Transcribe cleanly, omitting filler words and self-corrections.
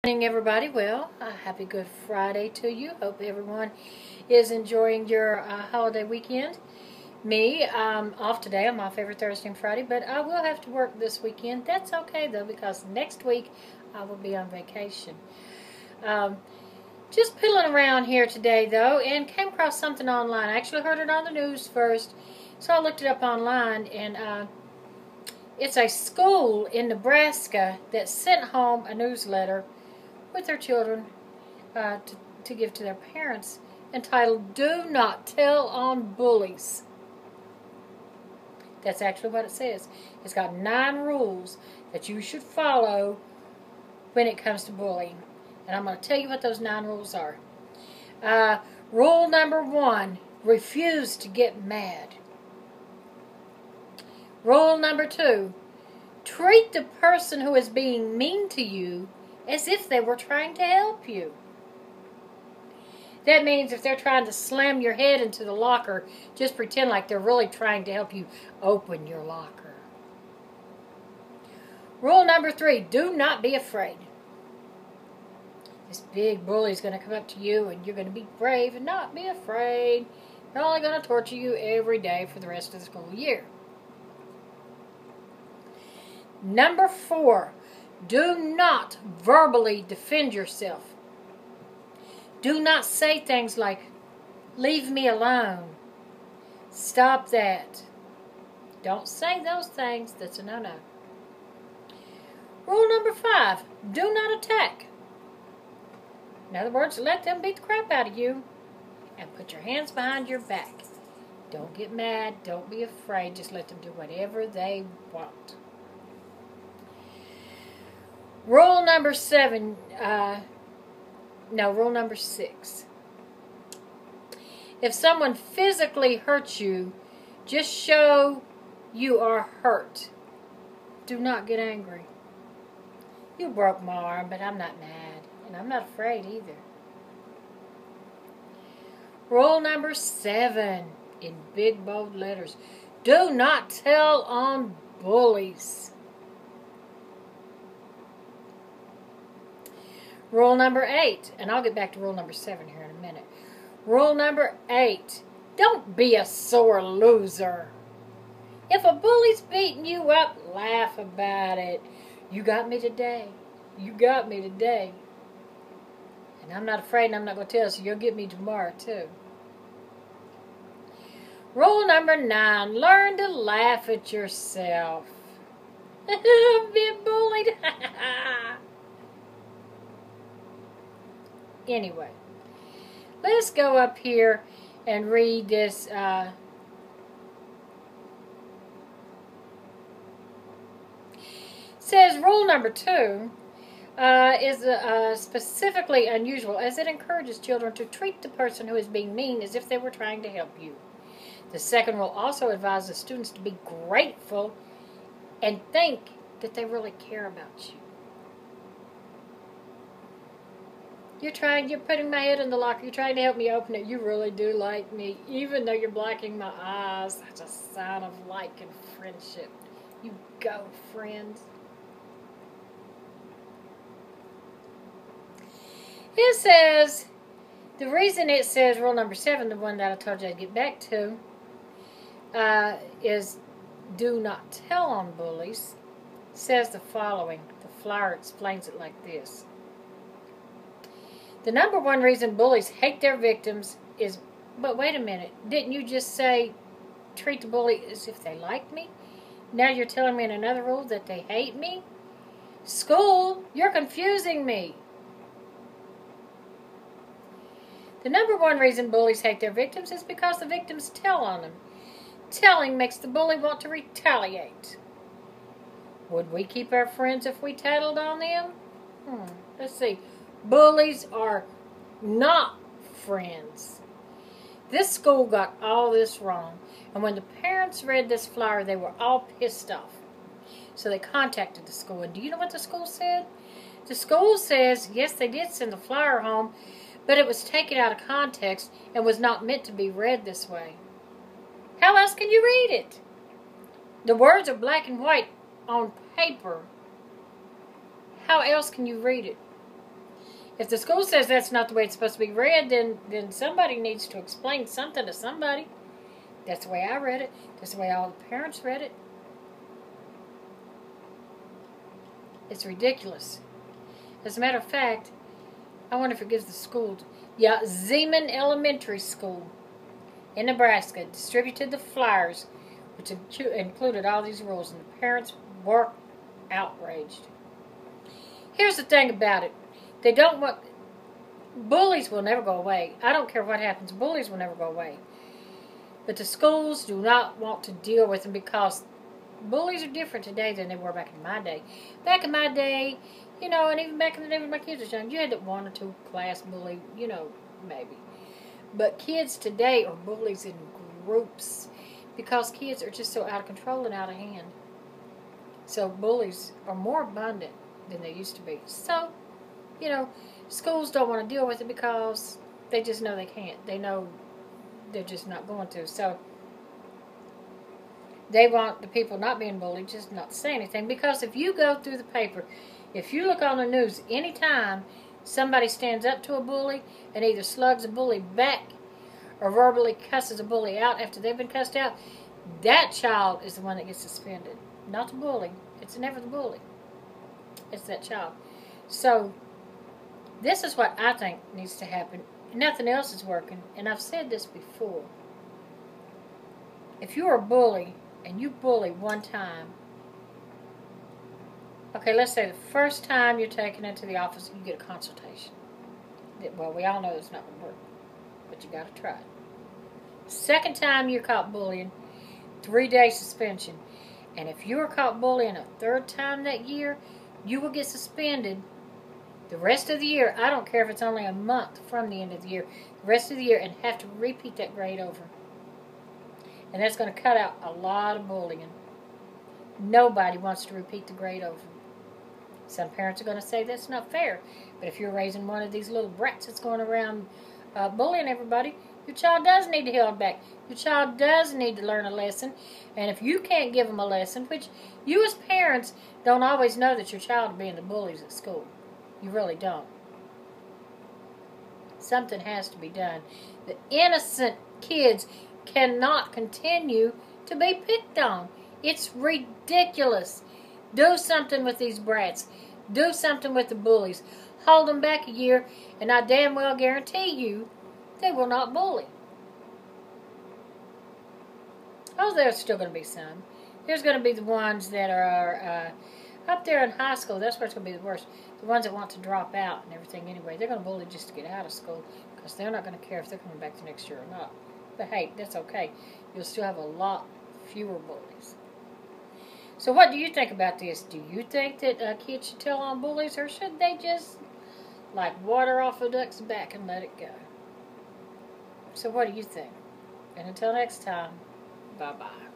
Morning, everybody. Well, a happy Good Friday to you. Hope everyone is enjoying your holiday weekend. Me, I'm off today. I'm off every Thursday and Friday, but I will have to work this weekend. That's okay, though, because next week I will be on vacation. Just piddling around here today, though, and came across something online. I actually heard it on the news first, so I looked it up online, and it's a school in Nebraska that sent home a newsletter with their children to give to their parents, entitled "Do Not Tell on Bullies." That's actually what it says. It's got 9 rules that you should follow when it comes to bullying. And I'm going to tell you what those 9 rules are. Rule number 1, refuse to get mad. Rule number 2, treat the person who is being mean to you as if they were trying to help you. That means if they're trying to slam your head into the locker, just pretend like they're really trying to help you open your locker. Rule number 3, do not be afraid. This big bully is going to come up to you and you're going to be brave and not be afraid. They're only going to torture you every day for the rest of the school year. Number 4, do not verbally defend yourself. Do not say things like, "Leave me alone." Stop that. Don't say those things. That's a no-no. Rule number 5, do not attack. In other words, let them beat the crap out of you and put your hands behind your back. Don't get mad. Don't be afraid. Just let them do whatever they want. Rule number 6. If someone physically hurts you, just show you are hurt. Do not get angry. You broke my arm, but I'm not mad, and I'm not afraid either. Rule number 7, in big bold letters, do not tell on bullies. Rule number 8, and I'll get back to rule number 7 here in a minute. Rule number 8, don't be a sore loser. If a bully's beating you up, laugh about it. You got me today. You got me today. And I'm not afraid, and I'm not going to tell, so you'll get me tomorrow too. Rule number 9, learn to laugh at yourself. I'm being bullied. Anyway, let's go up here and read this. Says rule number 2 is specifically unusual, as it encourages children to treat the person who is being mean as if they were trying to help you. The second rule also advises students to be grateful and think that they really care about you. You're putting my head in the locker. You're trying to help me open it. You really do like me, even though you're blacking my eyes. That's a sign of like and friendship. You go, friends. It says, the reason it says rule number 7, the one that I told you I'd get back to, is do not tell on bullies, says the following. The flyer explains it like this. The number 1 reason bullies hate their victims is, but wait a minute, didn't you just say treat the bully as if they like me? Now you're telling me in another rule that they hate me? School, you're confusing me. The number 1 reason bullies hate their victims is because the victims tell on them. Telling makes the bully want to retaliate. Would we keep our friends if we tattled on them? Let's see. Bullies are not friends. This school got all this wrong, and when the parents read this flyer, they were all pissed off. So they contacted the school, and do you know what the school said? The school says, yes, they did send the flyer home, but it was taken out of context and was not meant to be read this way. How else can you read it? The words are black and white on paper. How else can you read it? If the school says that's not the way it's supposed to be read, then somebody needs to explain something to somebody. That's the way I read it. That's the way all the parents read it. It's ridiculous. As a matter of fact, I wonder if it gives the school... Yeah, Zeman Elementary School in Nebraska distributed the flyers, which included all these rules, and the parents were outraged. Here's the thing about it. They don't want... Bullies will never go away. I don't care what happens. Bullies will never go away. But the schools do not want to deal with them because bullies are different today than they were back in my day. Back in my day, you know, and even back in the day when my kids were young, you had that 1 or 2 class bully, you know, maybe. But kids today are bullies in groups because kids are just so out of control and out of hand. So bullies are more abundant than they used to be. So, you know, schools don't want to deal with it because they just know they can't. They know they're just not going to. So they want the people not being bullied just not to say anything. Because if you go through the paper, if you look on the news, anytime somebody stands up to a bully and either slugs a bully back or verbally cusses a bully out after they've been cussed out, that child is the one that gets suspended. Not the bully. It's never the bully. It's that child. So this is what I think needs to happen. Nothing else is working. And I've said this before. If you're a bully and you bully one time, okay, let's say the first time you're taken into the office, you get a consultation. Well, we all know it's not going to work, but you got to try it. Second time you're caught bullying, 3-day suspension. And if you're caught bullying a third time that year, you will get suspended the rest of the year. I don't care if it's only a month from the end of the year. The rest of the year, and have to repeat that grade over. And that's going to cut out a lot of bullying. Nobody wants to repeat the grade over. Some parents are going to say that's not fair. But if you're raising one of these little brats that's going around bullying everybody, your child does need to be held back. Your child does need to learn a lesson. And if you can't give them a lesson, which you as parents don't always know that your child is being the bullies at school. You really don't. Something has to be done. The innocent kids cannot continue to be picked on. It's ridiculous. Do something with these brats. Do something with the bullies. Hold them back a year, and I damn well guarantee you they will not bully. Oh, there's still going to be some. There's going to be the ones that are up there in high school. That's where it's going to be the worst. The ones that want to drop out and everything anyway. They're going to bully just to get out of school because they're not going to care if they're coming back the next year or not. But hey, that's okay. You'll still have a lot fewer bullies. So what do you think about this? Do you think that kids should tell on bullies, or should they just like water off a duck's back and let it go? So what do you think? And until next time, bye-bye.